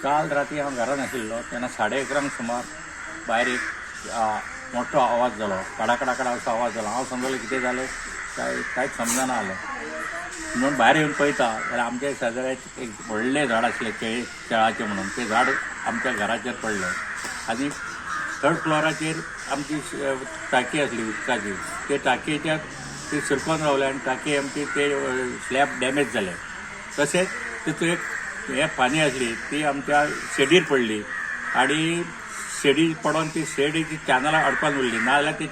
काल राती हांव घरान आशिल्लो तेन्ना 11:30 सुमार भायर एक मोठो आवाज जालो, कडाकडाकड असो आवाज जालो. हांव समजलें कितें जालें कांयच समजना जालें म्हणून भायर येवन पळयता जाल्यार आमच्या शेजाऱ्याक एक व्हडलें झाड आसलें केळाचें म्हणून. तें झाड आमच्या घराचेर पडलें आनी 3rd फ्लोराचेर आमची टाकी आसली उदकाची. ते टाकयेच्या ती शिरकोन रावले आनी टाकी आमची ते स्लॅब डॅमेज जाले. तशेंच तितून एक हे पाणी आसली ती आमच्या शेडीर पडली आनी शेडी पडोन ती शेडीची चॅनलां अडकून उरली, नाजाल्यार ती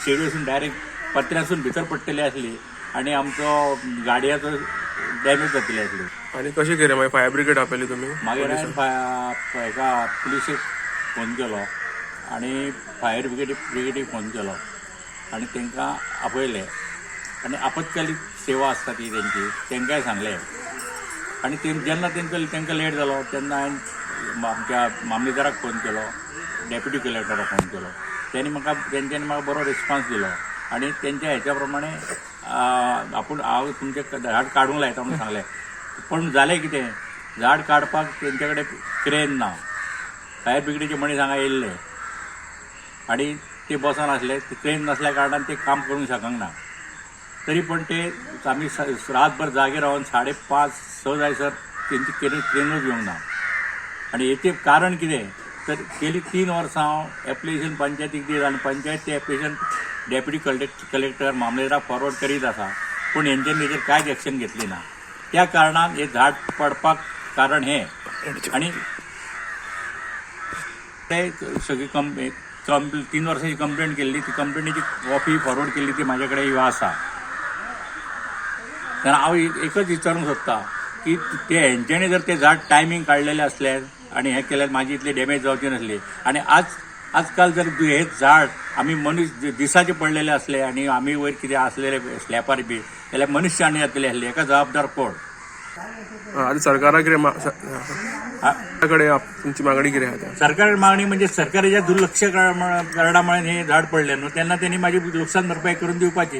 शेडी वचून डायरेक्ट पत्र्यासून भितर पडटली आसली आनी आमचो गाडयाचो डॅमेज जातली आसली. आणि कशें केलें मागीर फायर ब्रिगेड आपयली तुमी? मागीर हांवें पुलिशेक फोन केलो आनी फायर ब्रिगेडीक फोन केलो आनी तांकां आपयलें आनी आपतकालीन सेवा आसता ती तेंची तांकांय सांगलें. आनी जेन्ना तांकां लेट जालो तेन्ना हांवें आमच्या मामलेदाराक फोन केलो, डेप्युटी कलेक्टराक फोन केलो. तेंच्यांनी म्हाका बरो रिस्पॉन्स दिलो आनी तेंच्या हेच्या प्रमाणे हांव तुमचें झाड काडूंक लायता म्हणून सांगलें. पण जालें कितें, झाड काडपाक तेंचे कडेन क्रेन ना. फायर ब्रिगेडीचे मनीस हांगा येयल्ले आनी ते बसन आसले, क्रेन नासल्या कारणान ते काम करूंक शकंक ना. तरी पण ते आमी रातभर जागे रावन 5:30-6 जायसर तेंची क्रेनूच येवंक ना. आनी हेचें कारण कितें तर गेली 3 वर्सां हांव एप्लिकेशन पंचायतीक दीत आनी पंचायत तें एप्लिकेशन डेप्युटी कलेक्टर मामलेदाराक फॉरवर्ड करीत आसा, पूण हेंच्यांनी हेचेर कांयच एक्शन घेतली ना. त्या कारणान हे झाड पडपाक कारण हें. आनी ते सगळी 3 वर्सांची कंप्लेंट केल्ली, ती कंप्लेंटीची कॉपी फॉरवर्ड केल्ली ती म्हाजे कडेन आसा. तेन्ना हांव एकच विचारूंक सोदता की ते हेंच्यांनी जर ते झाड टायमींग काडलेलें असलें आनी हें केल्यार म्हाजी इतली डॅमेज जावची नासली. आनी आजकाल जर हे झाड आमी मनीस दिसाचे पडलेले असले आनी आमी वयर कितें आसलेले स्लॅपार बी जाल्यार मनुश्य जातले आसले. हेका जबाबदार कोण? आनी सरकारा कितें कडेन तुमची मागणी कितें आसा? सरकार मागणी म्हणजे सरकाराच्या दुर्लक्ष कारणामुळे हे झाड पडले न्हू, तेन्ना त्यांनी माझी नुकसान भरपाई करून दिवपाची.